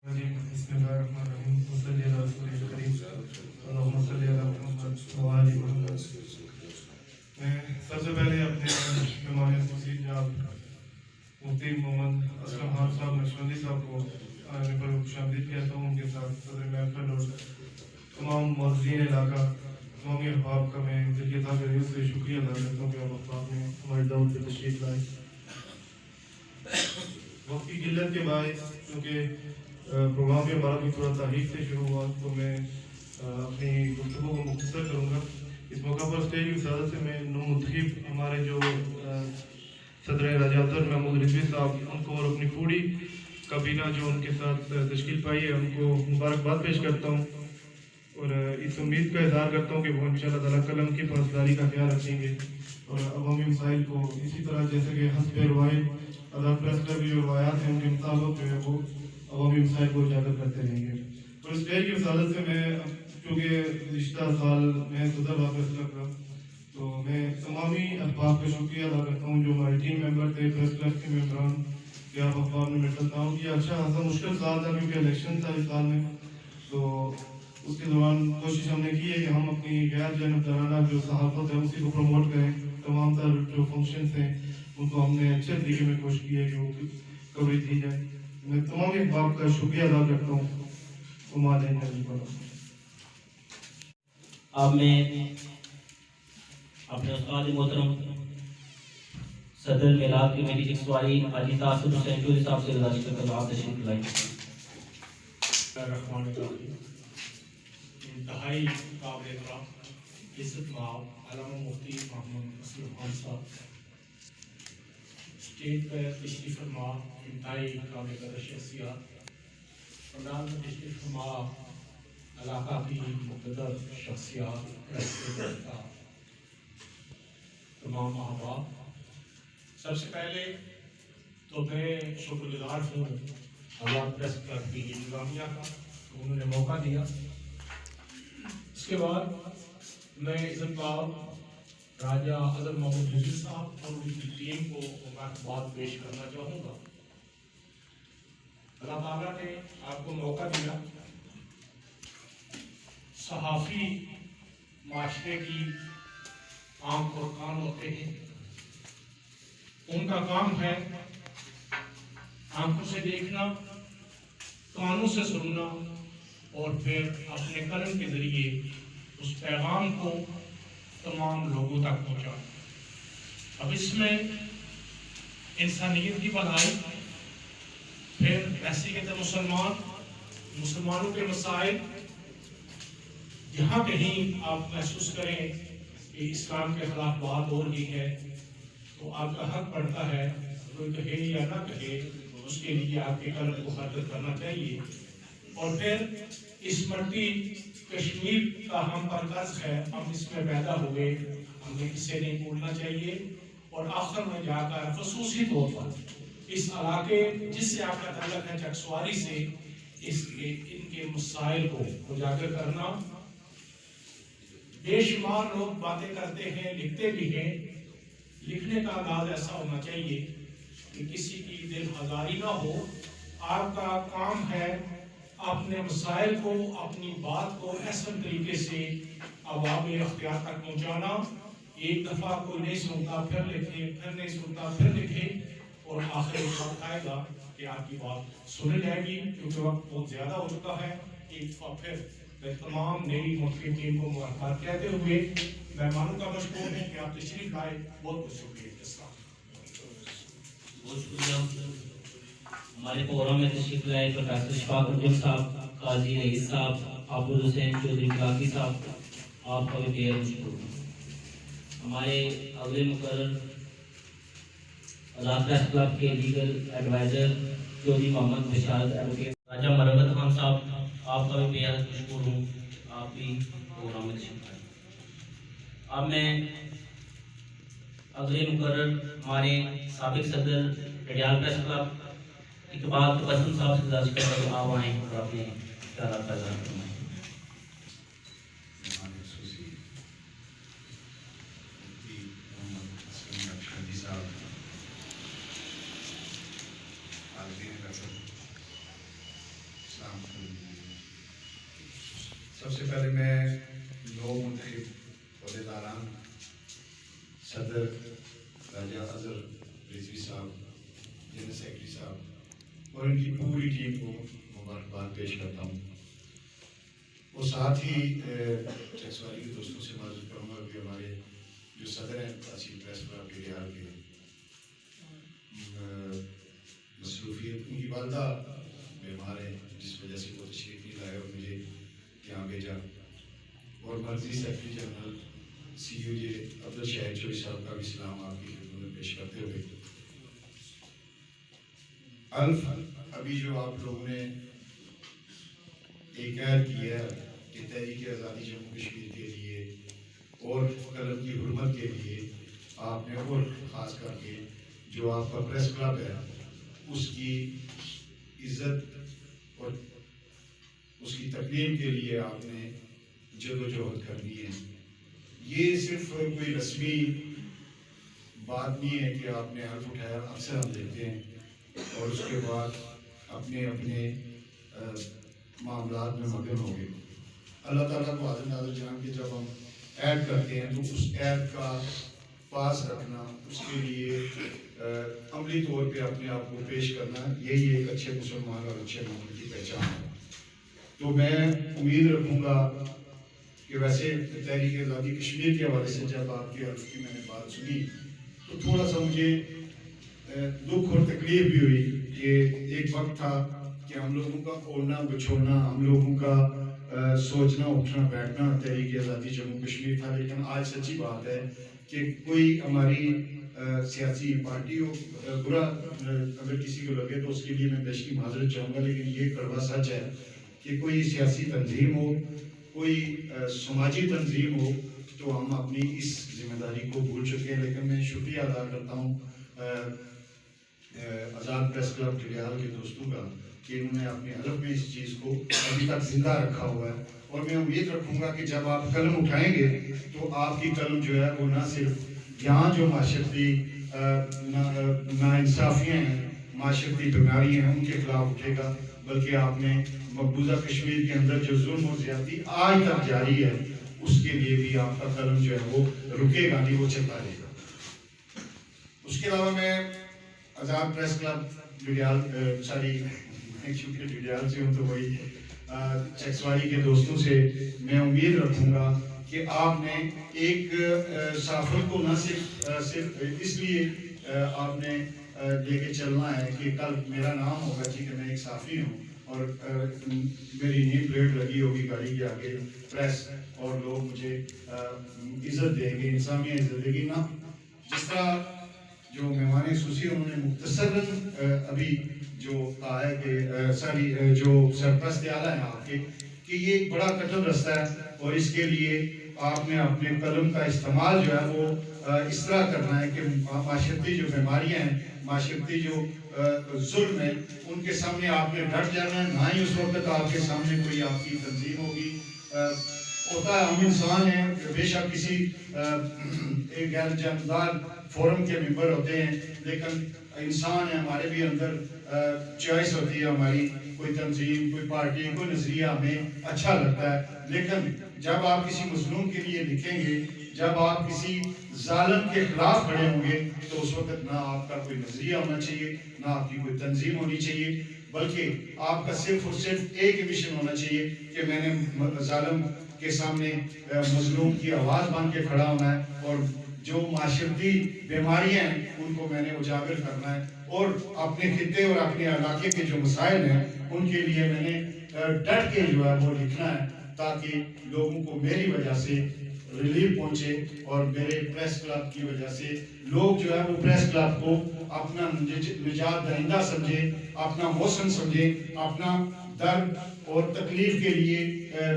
بسم اللہ الرحمن الرحیم وصلی علی رسول الکریم اللہم صلی علی محمد وآل محمد۔ میں سب سے پہلے اپنے مہمان خصوصی جناب مفتی محمد اسلم خان صاحب نقشبندی صاحب کو آنے پر خوش آمدید کہتا ہوں، ان کے ساتھ صدر محفل اور تمام معززین علاقہ تمامی احباب کا میں دل کی تابعیت سے شکریہ ادا کرتا ہوں کہ آپ احباب نے ہمارے دعوت پہ تشریف لائے۔ وقت کی قلت کے باعث کیونکہ پروگرام بھی ہمارا بھی تھوڑا تاریخ سے شروع ہوا تو میں اپنی گفتگو کو مختصر کروں گا۔ اس موقع پر اسٹیج کی سعادت سے میں منتخب ہمارے جو صدر راجاتر محمود رضوی صاحب ان کو اور اپنی پوری کابینہ جو ان کے ساتھ تشکیل پائی ہے ان کو مبارکباد پیش کرتا ہوں اور اس امید کا اظہار کرتا ہوں کہ وہ انشاءاللہ تعالیٰ قلم کی پاسداری کا خیال رکھیں گے اور عوامی مسائل کو اسی طرح جیسے کہ حسب روایت آزاد پریس کلب کی جو روایات ہیں ان کے مطابق جو ہے وہ عوامی مسائل کو اجاگر کرتے رہیں گے۔ اور اس پیر کی وسادت سے میں چونکہ گزشتہ سال میں صدر واپس لگ رہا تو میں تمامی احباب کا شکریہ ادا کرتا ہوں جو ہمارے ٹیم ممبر تھے، پریس کلب کے ممبران کے آپ احباب نے میرے ساتھ تعاون کیا۔ اچھا خاصا مشکل سال تھا کیونکہ الیکشن تھا اس سال میں، تو اس کے دوران کوشش ہم نے کی ہے کہ ہم اپنی غیر جانبدارانہ جو صحافت ہے اسی کو پروموٹ کریں۔ تمام تر جو فنکشنز ہیں ان کو ہم نے اچھے طریقے میں کوشش کی ہے کہ وہ کوریج دی جائے۔ میں تمام احباب کا شکریہ ادا کرتا ہوں۔ اب میں اپنے استاد محترم صدر میلاد کمیٹی چکسوائی حاجی تاثر حسین چودھری صاحب سے گزارش کرتا ہوں آپ تشریف لائیں۔ الرحمن الرحیم۔ انتہائی قابل احترام عزت مآب علامہ مفتی محمد اسلم خان صاحب، اسٹیج پر تشریف فرما انتہائی قابل قدر شخصیات، پنڈال میں تشریف فرما علاقہ کی مقتدر شخصیات، تمام احباب، سب سے پہلے تو میں شکر گزار ہوں آزاد پریس کلب کی انتظامیہ کا، انہوں نے موقع دیا۔ اس کے بعد میں عزت مآب راجہ حضرت محمود رضوی صاحب اور ان کی ٹیم کو مبارکباد پیش کرنا چاہوں گا۔ اللہ تعالیٰ نے آپ کو موقع دیا۔ صحافی معاشرے کی آنکھ اور کان ہوتے ہیں، ان کا کام ہے آنکھوں سے دیکھنا، کانوں سے سننا اور پھر اپنے قلم کے ذریعے اس پیغام کو تمام لوگوں تک پہنچانا۔ اب اس میں انسانیت کی بھلائی، پھر حیثیت مسلمانوں کے مسائل، جہاں کہیں آپ محسوس کریں کہ اسلام کے خلاف بات ہو رہی ہے تو آپ کا حق بنتا ہے، کوئی کہے یا نہ کہے اس کے لیے آپ کے قلم کو حرکت کرنا چاہیے۔ اور پھر اس مٹی کشمیر کا ہم پر قرض ہے، ہم اس میں پیدا ہوئے، ہمیں اسے نہیں بھولنا چاہیے۔ اور آخر میں جا کر خصوصی طور پر اس علاقے جس سے آپ کا تعلق ہے چکسواری سے، ان کے مسائل کو اجاگر کرنا۔ بے شمار لوگ باتیں کرتے ہیں، لکھتے بھی ہیں، لکھنے کا انداز ایسا ہونا چاہیے کہ کسی کی دل آزاری نہ ہو۔ آپ کا کام ہے اپنے مسائل کو، اپنی بات کو احسن طریقے سے عوام اختیار تک پہنچانا۔ ایک دفعہ کوئی نہیں سنتا پھر لکھے، پھر نہیں سنتا پھر لکھے، اور آخر وقت آئے گا کہ آپ کی بات سنی جائے گی، کیونکہ وقت بہت زیادہ ہو چکا ہے۔ ایک دفعہ پھر میں تمام نئی منتخب ٹیم کو مبارکباد کہتے ہوئے مہمانوں کا مشکور ہوں کہ آپ تشریف لائے، بہت بہت شکریہ۔ بہت شکریہ ہمارے پروگرام میں تشریف لائے پروفیسر اشفاق انجم صاحب، قاضی رئیس صاحب، عبد الحسین چودھری کلاکی صاحب، آپ کا بھی بے حد مشکور ہوں۔ ہمارے اگلے مقرر آزاد پریس کلب کے لیگل ایڈوائزر چودھری محمد بشارت ایڈوکیٹ راجہ مرغت خان صاحب، آپ کا بھی بے حد مشکور ہوں، آپ بھی پروگرام میں تشریف لائے۔ اب میں اگلے مقرر ہمارے سابق صدر ریڈیال پریس کلب اقبال قاسم صاحب سے گزارش کرتا ہوں آپ آئیں اور اپنے خیالات کا اظہار فرمائیں۔ السلام علیکم۔ سب سے پہلے میں نو منتخب عہدیداران صدر راجہ اظہر رضوی صاحب، جنرل سیکرٹری صاحب اور ان کی پوری ٹیم کو مبارکباد پیش کرتا ہوں، اور ساتھ ہی چیکس والی کے دوستوں سے معذرت کروں گا کہ ہمارے جو صدر ہیں تحصیل پریس کلب کے بہار کے مصروفیت، ان کی والدہ بیمار ہیں جس وجہ سے وہ تشریف نہیں لائے اور مجھے یہاں بھیجا، اور مرکزی سیکرٹری جنرل سی یو جے عبدالشاہد چوہدری صاحب کا بھی سلام آپ کی خدمت میں پیش کرتے ہوئے، الف ابھی جو آپ لوگوں نے ایک عہد کیا ہے کہ تحریک آزادی جموں کشمیر کے لیے اور قلم کی حرمت کے لیے آپ نے، اور خاص کر کے جو آپ کا پریس کلب ہے اس کی عزت اور اس کی تکریم کے لیے آپ نے جدوجہد کرنی ہے۔ یہ صرف کوئی رسمی بات نہیں ہے کہ آپ نے حلف اٹھایا، اکثر ہم دیکھتے ہیں اور اس کے بعد اپنے اپنے معاملات میں مگن ہو گئے۔ اللہ تعالیٰ کو حاضر ناظر جان کے جب ہم عہد کرتے ہیں تو اس عہد کا پاس رکھنا، اس کے لیے عملی طور پہ اپنے آپ کو پیش کرنا، یہی ایک اچھے مسلمان اور اچھے مومن کی پہچان ہے۔ تو میں امید رکھوں گا کہ ویسے تحریک آزادی کشمیر کے حوالے سے جب آپ کے حلف کی میں نے بات سنی تو تھوڑا سا مجھے دکھ اور تکلیف بھی ہوئی کہ ایک وقت تھا کہ ہم لوگوں کا اوڑھنا بچھوڑنا، ہم لوگوں کا سوچنا اٹھنا بیٹھنا تحریک آزادی جموں کشمیر تھا، لیکن آج سچی بات ہے کہ کوئی ہماری سیاسی پارٹی ہو، برا اگر کسی کو لگے تو اس کے لیے میں بیشتری معذرت چاہوں گا، لیکن یہ کڑوا سچ ہے کہ کوئی سیاسی تنظیم ہو، کوئی سماجی تنظیم ہو تو ہم اپنی اس ذمہ داری کو بھول چکے ہیں۔ لیکن میں شکریہ ادا کرتا ہوں آزاد پریس کلب جڑیال کے دوستوں کا کہ انہوں نے اپنے حلف میں اس چیز کو ابھی تک زندہ رکھا ہوا ہے، اور میں امید رکھوں گا کہ جب آپ قلم اٹھائیں گے تو آپ کی قلم جو ہے وہ نہ صرف یہاں جو معاشرتی ناانصافیاں ہیں، معاشرتی بیماریاں ہیں، ان کے خلاف اٹھے گا، بلکہ آپ نے مقبوضہ کشمیر کے اندر جو ظلم اور زیادتی آج تک جاری ہے اس کے لیے بھی آپ کا قلم جو ہے وہ رکے گا نہیں، وہ چلتا رہے گا۔ اس کے علاوہ میں آزاد پریس کلب جڑیال چونکہ جڑیال سے ہوں تو وہی چیکس والی کے دوستوں سے میں امید رکھوں گا کہ آپ نے ایک صحافت کو نہ صرف اس لیے آپ نے لے کے چلنا ہے کہ کل میرا نام ہوگا جی کہ میں ایک صحافی ہوں اور میری نیم پلیٹ لگی ہوگی گاڑی کے آگے پریس، اور لوگ مجھے عزت دیں گے، انسانیہ عزت دے گی، نہ جس طرح جو مہمان خصوصی انہوں نے مختصراً ابھی جو کہا ہے کہ جو سرپرست اعلیٰ ہیں آپ کے کہ یہ ایک بڑا کٹل رستہ ہے، اور اس کے لیے آپ نے اپنے قلم کا استعمال جو ہے وہ اس طرح کرنا ہے کہ معاشرتی جو بیماریاں ہیں، معاشرتی جو ظلم ہے، ان کے سامنے آپ نے ڈٹ جانا ہے، نہ ہی اس وقت آپ کے سامنے کوئی آپ کی تنظیم ہوگی۔ ہوتا ہے ہم انسان ہیں، بے شک کسی ایک غیر جانبدار فورم کے ممبر ہوتے ہیں، لیکن انسان ہے، ہمارے بھی اندر چوائس ہوتی ہے، ہماری کوئی تنظیم، کوئی پارٹی، کوئی نظریہ ہمیں اچھا لگتا ہے، لیکن جب آپ کسی مظلوم کے لیے لکھیں گے، جب آپ کسی ظالم کے خلاف کھڑے ہوں گے تو اس وقت نہ آپ کا کوئی نظریہ ہونا چاہیے، نہ آپ کی کوئی تنظیم ہونی چاہیے، بلکہ آپ کا صرف اور صرف ایک مشن ہونا چاہیے کہ میں نے ظالم کے سامنے مظلوم کی آواز بن کے کھڑا ہونا ہے، اور جو معاشرتی بیماریاں ہیں ان کو میں نے اجاگر کرنا ہے، اور اپنے خطے اور اپنے علاقے کے جو مسائل ہیں ان کے لیے میں نے ڈٹ کے جو ہے وہ لکھنا ہے، تاکہ لوگوں کو میری وجہ سے ریلیف پہنچے، اور میرے پریس کلب کی وجہ سے لوگ جو ہے وہ پریس کلب کو اپنا نجات دہندہ سمجھے، اپنا محسن سمجھے، اپنا درد اور تکلیف کے لیے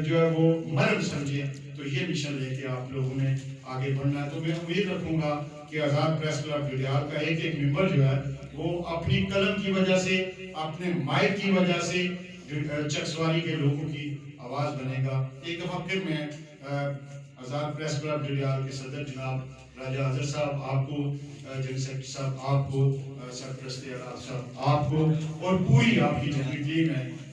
جو ہے وہ مرہم سمجھے۔ تو یہ مشن لے کے آپ لوگوں نے آگے بڑھنا ہے۔ تو میں امید رکھوں گا کہ آزاد پریس کلب جڑیال کا ایک ایک ممبر جو ہے وہ اپنی قلم کی وجہ سے، اپنے مائک کی وجہ سے چیکس والی کے لوگوں کی آواز بنے گا۔ ایک دفعہ پھر میں آزاد پریس کلب جڑیال کے صدر جناب راجہ اظہر صاحب آپ کو، جنرل سیکرٹری صاحب آپ کو، سرپرست اعلیٰ صاحب آپ کو، اور پوری آپ کی جتنی ٹیم ہے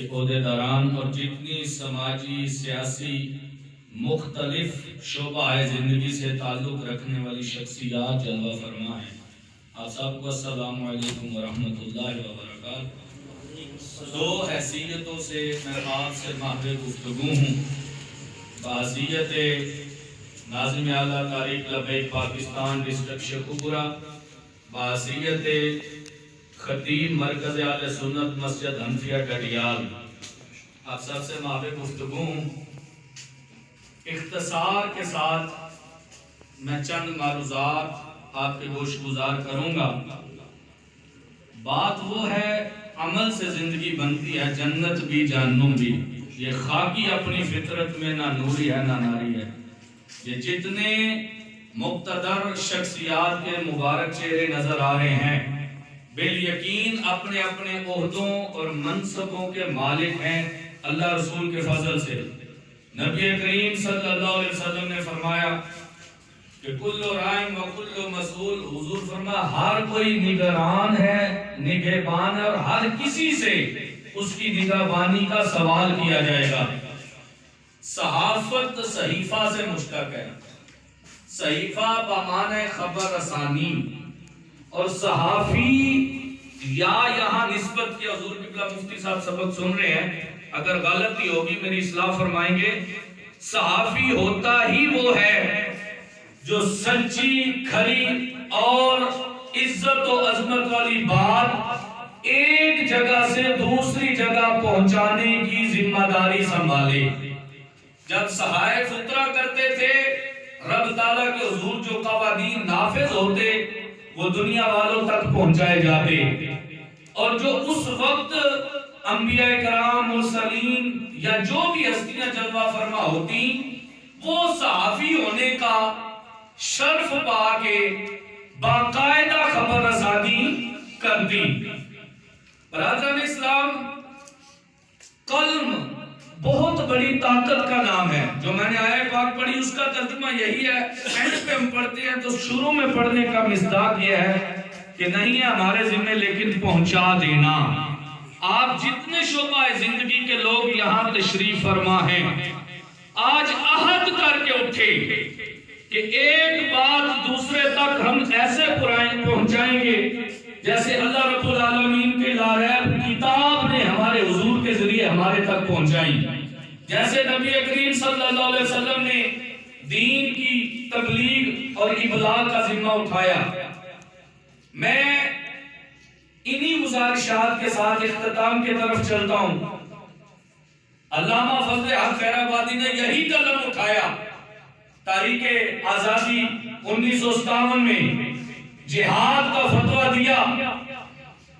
کہ عہدیداران اور جتنی سماجی سیاسی مختلف شعبہ زندگی سے تعلق رکھنے والی شخصیات جلوہ فرما ہیں، آپ سب کو السلام علیکم ورحمۃ اللہ وبرکاتہ۔ دو حیثیتوں سے میں آپ سے ماہر گفتگو ہوں، بحیثیت ناظم اعلیٰ تاریخ لبیک پاکستان ڈسٹرکٹ شیخوپورہ، بحیثیت خطیب مرکز اہل سنت مسجد حنفیہ ڈڈیال، آپ سب سے ماہر گفتگو ہوں۔ اختصار کے ساتھ میں چند معروضات آپ کے گوش گزار کروں گا۔ بات وہ ہے، عمل سے زندگی بنتی ہے، جنت بھی جہنم بھی۔ یہ خاکی اپنی فطرت میں نہ نوری ہے نہ ناری ہے۔ یہ جتنے مقتدر شخصیات کے مبارک چہرے نظر آ رہے ہیں، بالیقین اپنے اپنے عہدوں اور منصبوں کے مالک ہیں اللہ رسول کے فضل سے۔ نبی کریم صلی اللہ علیہ وسلم نے فرمایا کہ کل رائن و کل مسئول، حضور فرمایا ہر کوئی نگران ہے، نگہبان ہے، اور ہر کسی سے اس کی نگہبانی کا سوال کیا جائے گا۔ صحافت صحیفہ سے مشتق ہے، صحیفہ بمعنی خبر رسانی، اور صحافی یا یہاں نسبت کی حضور قبلہ مفتی صاحب سبق سن رہے ہیں، اگر غلطی ہوگی میری اصلاح فرمائیں گے۔ صحافی ہوتا ہی وہ ہے جو سچی، کھری اور عزت و عظمت والی بات ایک جگہ سے دوسری جگہ پہنچانے کی ذمہ داری سنبھالے۔ جب صحائف اترا کرتے تھے، رب تعالیٰ کے حضور جو قوانین نافذ ہوتے وہ دنیا والوں تک پہنچائے جاتے، اور جو اس وقت انبیاء کرام، مرسلین یا جو بھی ہستیاں جلوہ فرما ہوتی، وہ صحافی ہونے کا شرف پا کے باقاعدہ خبر رسانی کرتی۔ برادران اسلام، قلم بہت بڑی طاقت کا نام ہے۔ جو میں نے آیت پاک پڑھی اس کا ترجمہ یہی ہے، اینڈ پہ ہم پڑھتے ہیں تو شروع میں پڑھنے کا مصداق یہ ہے کہ نہیں ہے ہمارے ذمہ لیکن پہنچا دینا۔ آپ جتنے شعبہ زندگی کے لوگ یہاں تشریف فرما ہیں، آج عہد کر کے اٹھے کہ ایک بات دوسرے تک ہم ایسے پہنچائیں گے جیسے اللہ رب العالمین کے لاریب کتاب نے ہمارے حضور کے ذریعے ہمارے تک پہنچائی، جیسے نبی کریم صلی اللہ علیہ وسلم نے دین کی تبلیغ اور ابلاغ کا ذمہ اٹھایا۔ میں انہی گزارشات کے ساتھ اختتام کی طرف چلتا ہوں۔ علامہ فضل حق خیر آبادی نے یہی قلم اٹھایا، تاریخ آزادی 1957 میں جہاد کا فتویٰ دیا،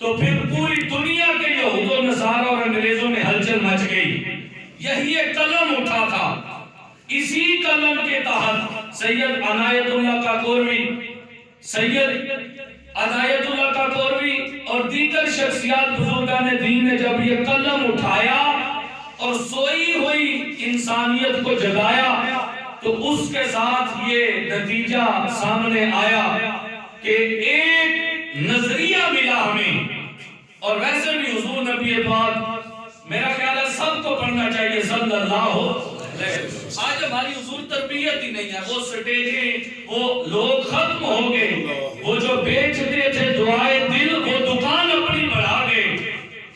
تو پھر پوری دنیا کے یہود و نصارہ اور انگریزوں میں ہلچل مچ گئی۔ یہی ایک قلم اٹھا تھا، اسی قلم کے تحت سید عنایت اللہ کاکوروی، سید عنایت اللہ کاکوروی اور دیگر شخصیات بزرگان دین نے جب یہ قلم اٹھایا اور سوئی ہوئی انسانیت کو جگایا، تو اس کے ساتھ یہ نتیجہ سامنے آیا کہ ایک نظریہ ملا ہمیں۔ اور ویسے بھی حضور نبی پاک میرا خیال ہے سب کو پڑھنا چاہیے صلی اللہ علیہ وسلم۔ آج ہماری حضور تربیت ہی نہیں ہے، وہ سٹیجیں، وہ لوگ ختم ہو گئے، وہ جو بیچتے تھے دعائے دل وہ دکان اپنی بڑھا گئے۔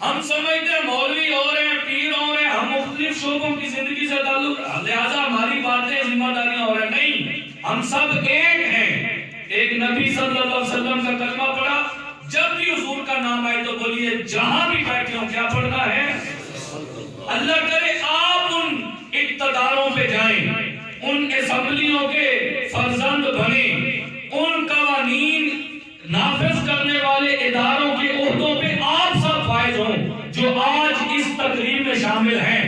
ہم سمجھتے ہیں مولوی ہو رہے ہیں، پیر ہو رہے ہیں، ہم مختلف شعبوں کی زندگی سے تعلق، لہذا ہماری باتیں ذمہ داریاں ہو رہے ہیں۔ نہیں، ہم سب ایک ہیں۔ ایک نبی صلی اللہ علیہ وسلم کا کلمہ پڑھا، جب بھی حضور کا نام آئے تو بولیے جہاں بھی بیٹھے ہوں کیا پڑھنا ہے؟ اللہ کرے آپ ان اقتداروں پہ جائیں، ان اسمبلیوں کے فرزند بنیں، ان قوانین نافذ کرنے والے اداروں کے عہدوں پہ آپ سب فائز ہوں جو آج اس تقریب میں شامل ہیں۔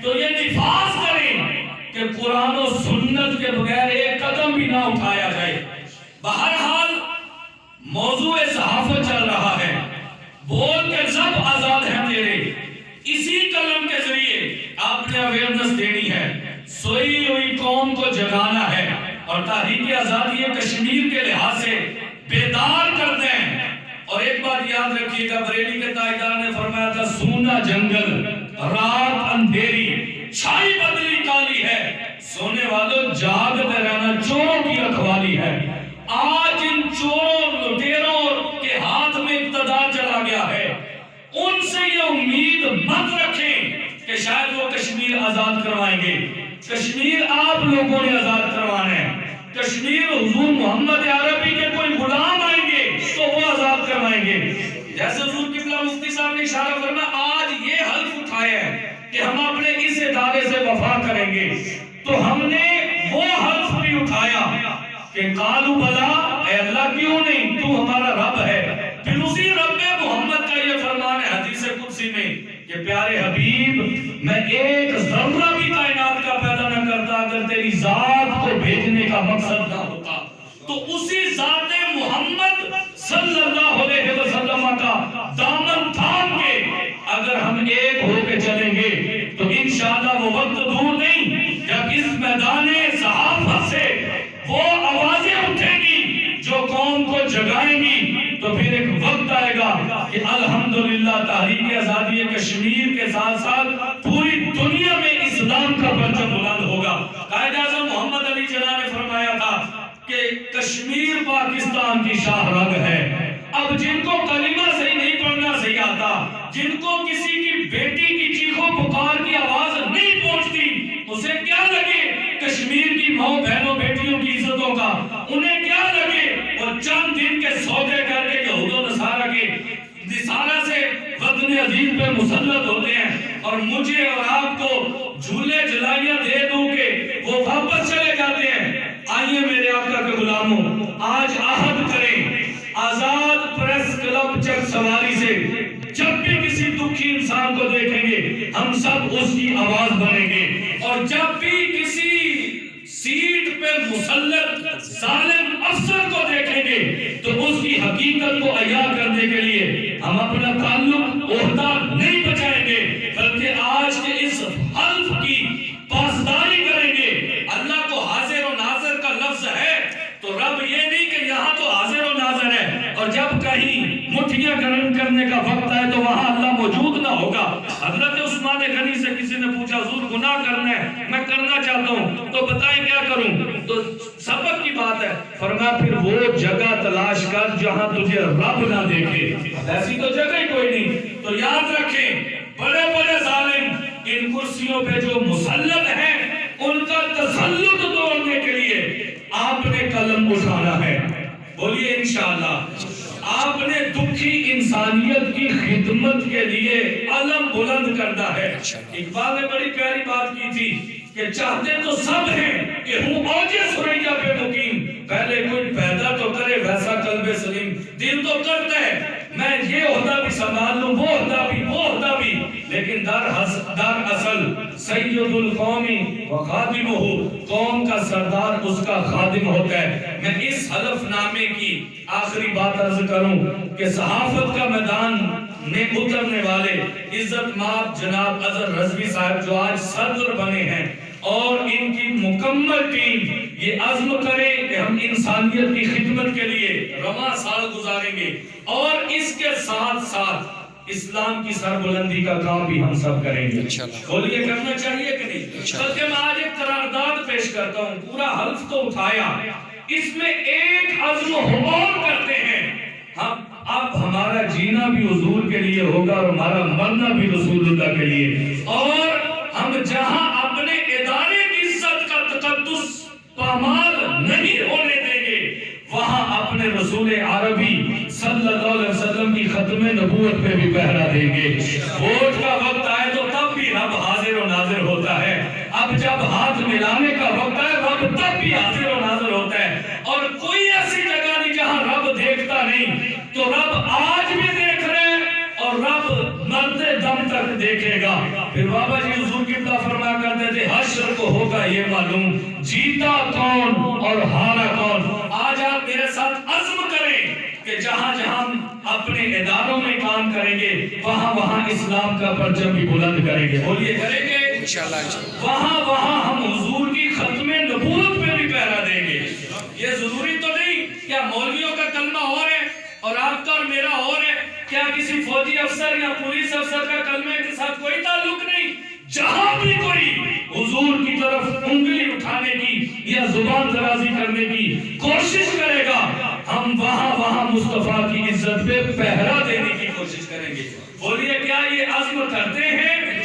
تو یہ نفاذ کریں کہ قرآن و سنت کے بغیر ایک قدم بھی نہ اٹھایا جائے۔ بہرحال موضوع صحافت چل رہا ہے، بول کے سب آزاد ہیں تیرے، اسی قلم کے ذریعے آپ نے اویئرنس دینی ہے، سوئی ہوئی قوم کو جگانا ہے، اور تحریک آزادی کشمیر کے لحاظ سے بیدار کر دیں۔ اور ایک بات یاد رکھیے گا، بریلی کے تاجدار نے فرمایا تھا سونا جنگل رات اندھیری چھائی بدلی کالی ہے، سونے والوں جاگتے رہنا چوروں کی رکھوالی ہے۔ آج ان چوروں لٹیروں کے ہاتھ میں اقتدار چلا گیا ہے، ان سے یہ امید مت رکھیں کہ شاید وہ کشمیر آزاد کروائیں گے۔ کشمیر آپ لوگوں نے آزاد کروانا ہے، کشمیر حضور محمد عربی کے کوئی غلام آئیں گے تو وہ آزاد کروائیں گے۔ جیسے حضور قبلہ مفتی صاحب نے اشارہ فرمایا، آج یہ حلف اٹھایا ہے کہ ہم اپنے اس ادارے سے وفا کریں گے، تو ہم نے وہ حلف بھی اٹھایا کہ قالوا بلا، اے اللہ کیوں نہیں، تو ہمارا رب ہے۔ پھر اسی رب محمد کا یہ فرمان ہے حدیث قدسی میں کہ پیارے حبیب میں ایک ذرہ بھی کائنات کا پیدا نہ کرتا اگر تیری ذات کو بھیجنے کا مقصد نہ ہوتا۔ تو اسی ذات محمد صلی اللہ علیہ وسلم کا دامن تھام کے اگر ہم ایک ہو کے چلیں گے تو انشاءاللہ وہ وقت دور نہیں جب اس میدان صحافت سے وہ آوازیں اٹھیں گی جو قوم کو جگائیں گی۔ تو پھر ایک وقت آئے گا کہ الحمدللہ تحریک آزادی کشمیر کے ساتھ ساتھ پوری دنیا میں اسلام کا پرچم بلند ہوگا۔ قائد اعظم محمد علی جناح نے فرمایا تھا کہ کشمیر پاکستان کی شاہ رگ ہے۔ اب جن کو کلمہ صحیح نہیں پڑھنا صحیح آتا، جن کو کسی کی بیٹی کی چیخو پکار کی آواز نہیں پہنچتی، اسے کیا لگے کشمیر کی ماں بہنوں بیٹیوں کی عزتوں کا، انہیں کیا لگے وہ چند دن کے سودے کر کے یہود و نصارہ کے نصارہ سے وطن عزیز پہ مسلط ہوتے ہیں اور مجھے اور آپ کو جھولے جلائیاں دے دوں کہ وہ واپس چلے جاتے ہیں۔ آئیے میرے آقا کے غلاموں، آج عہد کریں آزاد پریس کلب چک سواری سے، جب بھی کسی دکھی انسان کو دیکھیں گے ہم سب اس کی آواز بنیں گے، اور جب بھی کسی سیٹ پہ مسلط ظالم افسر کو دیکھیں گے تو اس کی حقیقت کو عیاں کرنے کے لیے ہم اپنا تعلق عہدہ نہیں بچائیں گے، بلکہ آج کے اس حلف کی پاسداری کریں گے۔ اللہ کو حاضر و ناظر کا لفظ ہے تو رب یہ نہیں کہ یہاں تو حاضر و ناظر ہے اور جب کہیں مٹھیاں گرم کرنے کا وقت آئے تو وہاں اللہ موجود نہ ہوگا۔ حضرت عثمان غنی سے کسی نے پوچھا حضور گناہ کرنا ہے، میں کرنا چاہتا ہوں تو بتائیں کیا کروں؟ تو سبق کی بات ہے، فرمایا پھر وہ جگہ تلاش کر جہاں تجھے رب نہ دیکھے۔ ایسی تو جگہ ہی کوئی نہیں۔ تو یاد رکھیں بڑے بڑے ظالم ان کرسیوں پہ جو مسلط ہیں ان کا تسلط توڑنے کے لیے آپ نے قلم اٹھانا ہے۔ بولیے انشاءاللہ۔ آپ نے دکھی انسانیت کی خدمت کے لیے علم بلند کرنا ہے۔ اقبال نے بڑی پیاری بات کی تھی کہ چاہتے تو سب ہیں کہ ہوں اوج ثریا پہ مقیم، پہلے کوئی پیدا تو کرے ویسا قلب سلیم۔ دل تو کرتا ہے میں یہ عہدہ بھی سنبھال لوں، وہ عہدہ بھی، وہ عہدہ بھی، لیکن در اصل سید القوم و خادمہ، قوم کا سردار اس کا خادم ہوتا ہے۔ میں اس حلف نامے کی آخری بات عرض کروں کہ صحافت کا میدان میں اترنے والے عزت مآب جناب اظہر رضوی صاحب جو آج صدر بنے ہیں اور ان کی مکمل ٹیم یہ عزم کرے کہ ہم انسانیت کی خدمت کے لیے رواں سال گزاریں گے اور اس کے ساتھ ساتھ اسلام کی سربلندی کا کام بھی ہم سب کریں گے۔ بولیے کرنا چاہیے کہ نہیں؟ بلکہ میں آج ایک قرارداد پیش کرتا ہوں، پورا حلف تو اٹھایا، اس میں ایک عزم اور کرتے ہیں، ہم اب ہمارا جینا بھی حضور کے لیے ہوگا اور ہمارا مرنا بھی رسول اللہ کے لیے، اور ہم جہاں اپنے ادارے کی عزت کا تقدس پامال نہیں ہونے دیں گے وہاں اپنے رسول عربی صلی اللہ علیہ وسلم کی ختم نبوت پہ بھی پہرا دیں گے۔ ووٹ کا وقت آئے تو تب بھی رب حاضر و ناظر ہوتا ہے، اب جب ہاتھ ملانے کا وقت آئے رب تب بھی حاضر و ناظر ہوتا ہے، اور کوئی ایسی جگہ نہیں جہاں رب دیکھتا نہیں، تو رب آج بھی دیکھ رہے ہیں اور رب مرتے دم تک دیکھے گا۔ پھر بابا جی حضور قبلہ فرمایا کرتے تھے حشر کو ہوگا یہ معلوم جیتا کون اور ہارا کون۔ آج آپ میرے ساتھ عزم کریں کہ جہاں جہاں اپنے اداروں میں کام کریں گے وہاں وہاں اسلام کا پرچم بھی بلند کریں گے۔ بولیے کریں گے وہاں وہاں ہم حضور کی ختم نبوت پہ بھی پہرا دیں گے۔ یہ ضروری تو نہیں کیا مولویوں کا کلمہ اور ہے اور آپ کا اور میرا اور ہے کیا کسی فوجی افسر یا پولیس افسر کا کلمے کے ساتھ کوئی تعلق نہیں؟ جہاں بھی کوئی حضور کی طرف انگلی اٹھانے کی یا زبان درازی کرنے کی کوشش کرے گا، ہم وہاں مصطفیٰ کی عزت پہ پہرا دینے کی کوشش کریں گے۔ بولیے کیا یہ عزم کرتے ہیں؟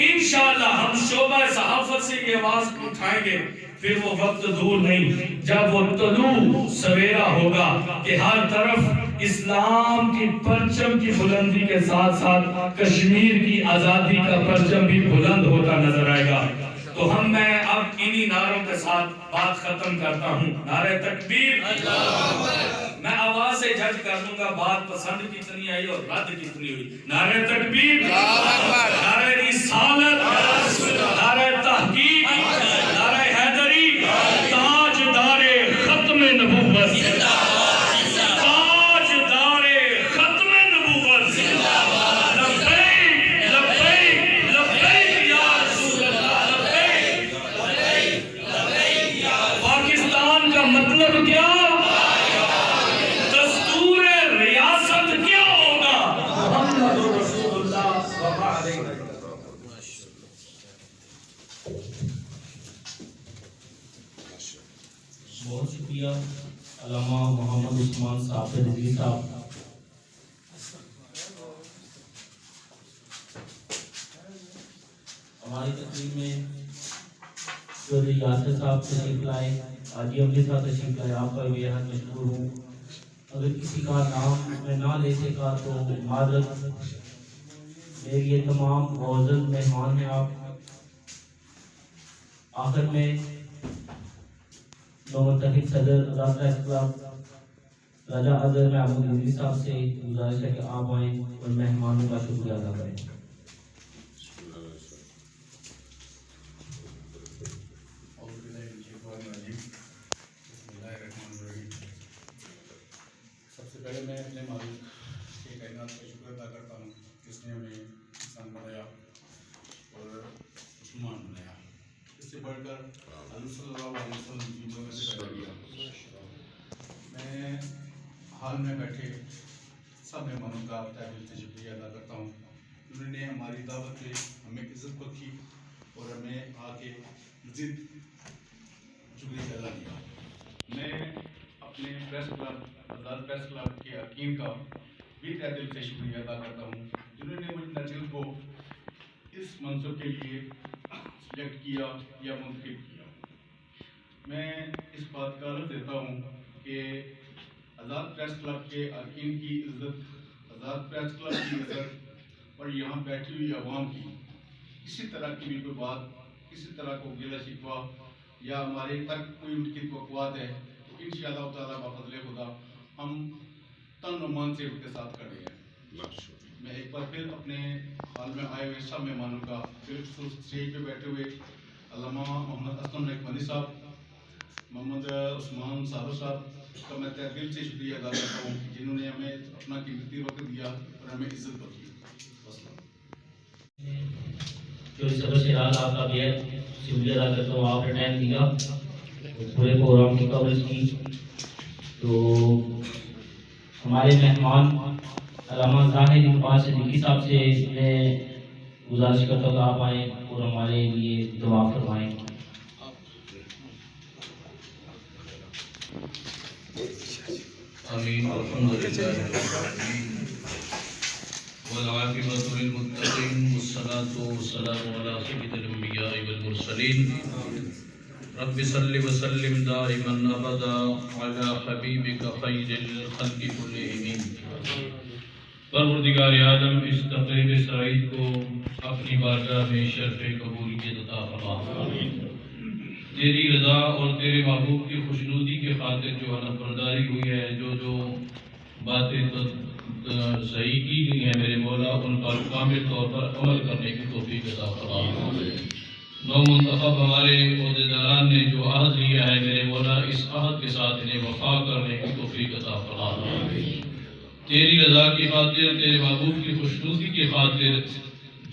انشاءاللہ ہم شعبہ صحافت سے یہ آواز اٹھائیں گے، پھر وہ وقت دور نہیں جب وہ طلوع سویرا ہوگا کہ ہر طرف اسلام کی پرچم کی بلندی کے ساتھ ساتھ کشمیر کی آزادی کا پرچم بھی بلند ہوتا نظر آئے گا۔ تو میں اب انہی نعروں کے ساتھ بات ختم کرتا ہوں۔ نعرہ تکبیر، میں آواز سے جج کر لوں گا بات پسند کتنی آئی اور رد کتنی ہوئی۔ نعرہ تکبیر، نعرہ رسالت، نعرہ تحقیق، نعرہ حیدری، تاجدار ختم نبوت، تاجدار ختم نبوت، لبیک لبیک لبیک یا رسول اللہ، لبیک لبیک۔ پاکستان کا مطلب کیا؟ دستور ریاست کیا ہوگا؟ محمد رسول اللہ صلی اللہ علیہ وسلم۔ بہت شکریہ علامہ محمد عثمان صاحب رضوی صاحب۔ ہماری تقریب میں چودھری یاسر صاحب تشریف لائے، حاجی امجد صاحب تشریف لائے، آپ کا بھی بےحد مشکور ہوں۔ اگر کسی کا نام میں نہ لے سکا تو معذرت، میری یہ تمام معزز مہمان ہیں آپ۔ آخر میں نو متحد صدر آزاد پریس کلب راجہ اظہر محمود رضوی صاحب سے گزارش ہے کہ آپ آئیں اور مہمانوں کا شکریہ ادا کریں۔ سب سے پہلے میں اپنے مالک کے کائنات کا شکر ادا کرتا ہوں جس نے ہمیں انسان بنایا اور مسلمان بنایا، اس سے بڑھ کر حضور صلی اللہ علیہ وسلم کی امت سے پیدا کیا۔ میں حال میں بیٹھے سب مہمانوں کا تہہ دل سے شکریہ ادا کرتا ہوں، انہوں نے ہماری دعوت پہ ہمیں عزت بخشی اور ہمیں آ کے مزید شکریہ ادا کیا۔ میں اپنے پریس کلب آزاد پریس کلب کے اراکین کا بھی تہہ دل سے شکریہ ادا کرتا ہوں جنہوں نے مجھ ناچل کو اس منصب کے لیے سلیکٹ کیا یا منتخب کیا۔ میں اس بات کا عرض دیتا ہوں کہ آزاد پریس کلب کے اراکین کی عزت، آزاد پریس کلب کی عزت اور یہاں بیٹھی ہوئی عوام کی کسی طرح کی بھی کوئی بات، کسی طرح کو گلہ شکوہ یا ہمارے تک کوئی ان کی توقعات ہے تو انشاءاللہ تعالیٰ بفضل خدا ہم تن و من سے ان کے ساتھ کھڑے ہیں۔ میں ایک بار پھر اپنے حال میں آئے ہوئے سب مہمانوں کا بالخصوص اسٹیج پہ بیٹھے ہوئے علامہ محمد اسلم نعمانی صاحب، محمد عثمان صاحب کا میں تہہ دل سے شکریہ ادا کرتا ہوں جنہوں نے ہمیں اپنا قیمتی وقت دیا اور ہمیں عزت بخشی۔ جو صدر شہزاد آپ کا بےحد شکریہ ادا کرتا ہوں، آپ نے ٹائم دیا پورے پروگرام کی کوریج کی۔ تو ہمارے مہمان علامہ زاہد اقبال صدیقی صاحب سے میں گزارش کرتا ہوں کہ آپ آئیں اور ہمارے لیے دعا فرمائیں۔ آمین۔ الحمدللہ رب العالمین والعاقبۃ للمتقین والصلاۃ والسلام علی سید الانبیاء والمرسلین رب صل وسلم دائما ابدا علی حبیبک خیر الخلق کلہم۔ پروردگار عالم اس تقریب سعید کو اپنی بارگاہ میں شرف قبولیت عطا فرما، تیری رضا اور تیرے محبوب کی خوشنودی کے خاطر جو حلف برداری ہوئی ہے، جو باتیں صحیح کی گئی ہیں میرے مولا، ان پر کامل طور پر عمل کرنے کی توفیق عطا فرما۔ نو منتخب ہمارے عہدیداران نے جو عہد لیا ہے میرے مولا، اس عہد کے ساتھ انہیں وفا کرنے کی توفیق عطا فرما۔ تیری رضا کی خاطر، تیرے محبوب کی خوشنودی کی خاطر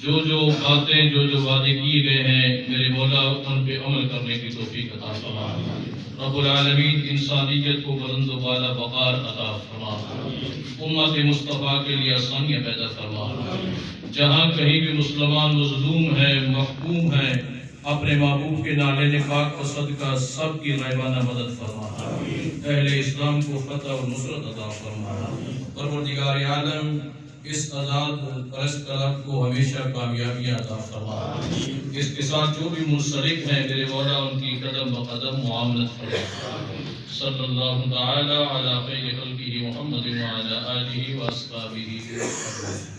جو باتیں جو وعدے کیے گئے ہیں میرے مولا ان پہ عمل کرنے کی توفیق عطا فرما۔ رب العالمین انسانیت کو بلند و بالا وقار عطا فرما، امت مصطفیٰ کے لیے آسانیاں پیدا فرما۔ جہاں کہیں بھی مسلمان مظلوم ہے، محکوم ہے، اپنے محبوب کے نالے پاک و صدقہ سب کی غیبانہ مدد فرما، اہل اسلام کو فتح و نصرت عطا فرما۔ پروردگار عالم اس آزاد پرست کلب کو ہمیشہ کامیابیاں عطا فرما، اس کے ساتھ جو بھی منسلک ہیں میرے مولا ان کی قدم بقدم معاملت فرما۔ صلی اللہ تعالی علی خیر خلقہ محمد وعلی آلہ واصحابہ وسلم۔